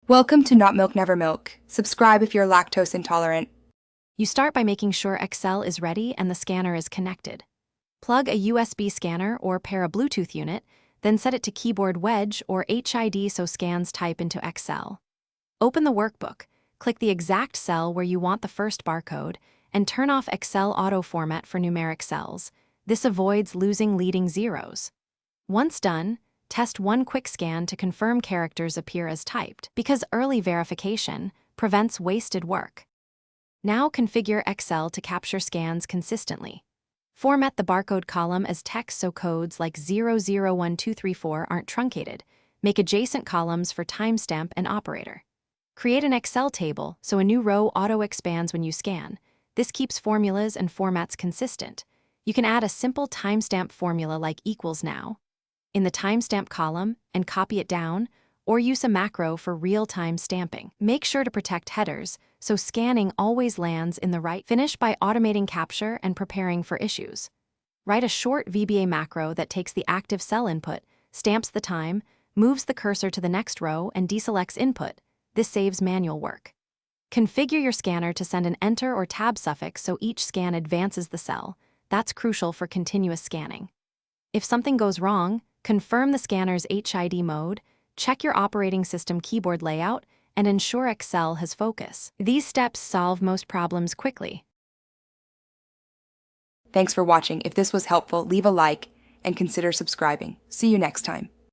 Welcome to Not Milk Never Milk. Subscribe if you're lactose intolerant. You start by making sure Excel is ready and the scanner is connected. Plug a USB scanner or pair a Bluetooth unit, then set it to keyboard wedge or HID so scans type into Excel. Open the workbook, click the exact cell where you want the first barcode, and turn off Excel auto format for numeric cells. This avoids losing leading zeros. Once done, test one quick scan to confirm characters appear as typed, because early verification prevents wasted work. Now configure Excel to capture scans consistently. Format the barcode column as text so codes like 001234 aren't truncated. Make adjacent columns for timestamp and operator. Create an Excel table so a new row auto-expands when you scan. This keeps formulas and formats consistent. You can add a simple timestamp formula like equals now in the timestamp column and copy it down, or use a macro for real-time stamping. Make sure to protect headers so scanning always lands in the right. Finish by automating capture and preparing for issues. Write a short VBA macro that takes the active cell input, stamps the time, moves the cursor to the next row, and deselects input. This saves manual work. Configure your scanner to send an enter or tab suffix so each scan advances the cell. That's crucial for continuous scanning. If something goes wrong, confirm the scanner's HID mode, check your operating system keyboard layout, and ensure Excel has focus. These steps solve most problems quickly. Thanks for watching. If this was helpful, leave a like and consider subscribing. See you next time.